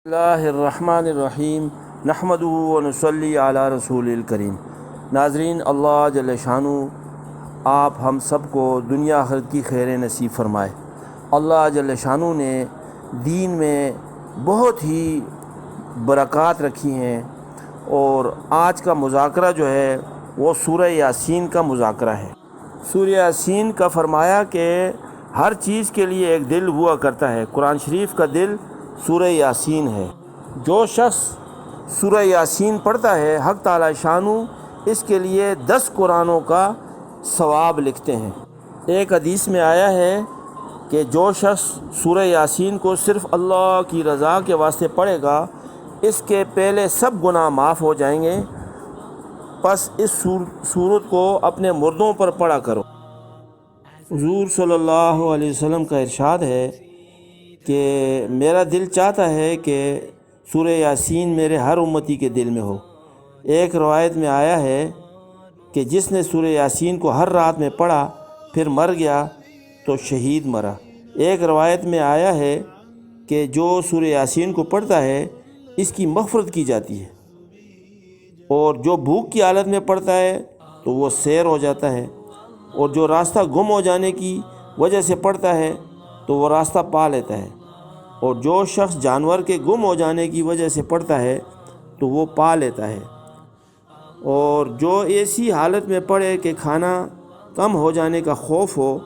اللہ الرحمن الرحیم نحمدہ و نصلی علی رسول الکریم۔ ناظرین، اللہ جل شانہ آپ ہم سب کو دنیا آخرت کی خیر نصیب فرمائے۔ اللہ جل شانہ نے دین میں بہت ہی برکات رکھی ہیں، اور آج کا مذاکرہ جو ہے وہ سورہ یاسین کا مذاکرہ ہے۔ سورہ یاسین کا فرمایا کہ ہر چیز کے لیے ایک دل ہوا کرتا ہے، قرآن شریف کا دل سورہ یاسین ہے۔ جو شخص سورہ یاسین پڑھتا ہے، حق تعالی شانہ اس کے لیے 10 قرآنوں کا ثواب لکھتے ہیں۔ ایک حدیث میں آیا ہے کہ جو شخص سورہ یاسین کو صرف اللہ کی رضا کے واسطے پڑھے گا، اس کے پہلے سب گناہ معاف ہو جائیں گے۔ پس اس سورت کو اپنے مردوں پر پڑھا کرو۔ حضور صلی اللہ علیہ وسلم کا ارشاد ہے کہ میرا دل چاہتا ہے کہ سورہ یاسین میرے ہر امتی کے دل میں ہو۔ ایک روایت میں آیا ہے کہ جس نے سورہ یاسین کو ہر رات میں پڑھا پھر مر گیا تو شہید مرا۔ ایک روایت میں آیا ہے کہ جو سورہ یاسین کو پڑھتا ہے اس کی مغفرت کی جاتی ہے، اور جو بھوک کی حالت میں پڑھتا ہے تو وہ سیر ہو جاتا ہے، اور جو راستہ گم ہو جانے کی وجہ سے پڑھتا ہے تو وہ راستہ پا لیتا ہے، اور جو شخص جانور کے گم ہو جانے کی وجہ سے پڑھتا ہے تو وہ پا لیتا ہے، اور جو ایسی حالت میں پڑھے کہ کھانا کم ہو جانے کا خوف ہو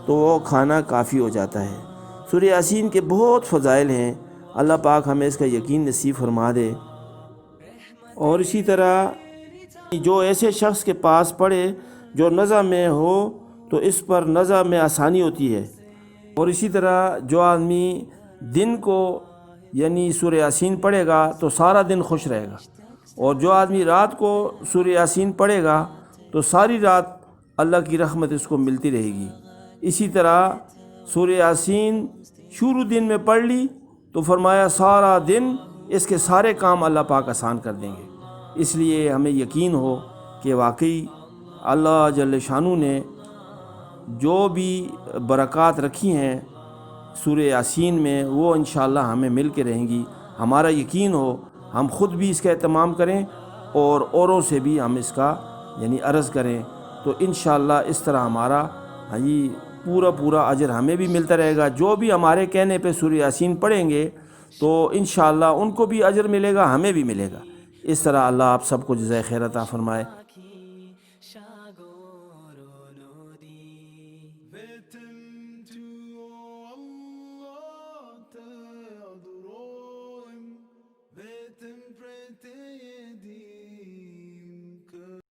تو وہ کھانا کافی ہو جاتا ہے۔ سورہ یاسین کے بہت فضائل ہیں، اللہ پاک ہمیں اس کا یقین نصیب فرما دے۔ اور اسی طرح جو ایسے شخص کے پاس پڑھے جو نزع میں ہو تو اس پر نزع میں آسانی ہوتی ہے۔ اور اسی طرح جو آدمی دن کو یعنی سورہ یاسین پڑھے گا تو سارا دن خوش رہے گا، اور جو آدمی رات کو سورہ یاسین پڑھے گا تو ساری رات اللہ کی رحمت اس کو ملتی رہے گی۔ اسی طرح سورہ یاسین شروع دن میں پڑھ لی تو فرمایا سارا دن اس کے سارے کام اللہ پاک آسان کر دیں گے۔ اس لیے ہمیں یقین ہو کہ واقعی اللہ جل شانہ نے جو بھی برکات رکھی ہیں سورہ یاسین میں وہ انشاءاللہ ہمیں مل کے رہیں گی۔ ہمارا یقین ہو، ہم خود بھی اس کا اہتمام کریں اور اوروں سے بھی ہم اس کا عرض کریں، تو انشاءاللہ اس طرح ہمارا پورا اجر ہمیں بھی ملتا رہے گا۔ جو بھی ہمارے کہنے پہ سورہ یاسین پڑھیں گے تو انشاءاللہ ان کو بھی اجر ملے گا، ہمیں بھی ملے گا۔ اس طرح اللہ آپ سب کو جزائے خیر عطا فرمائے۔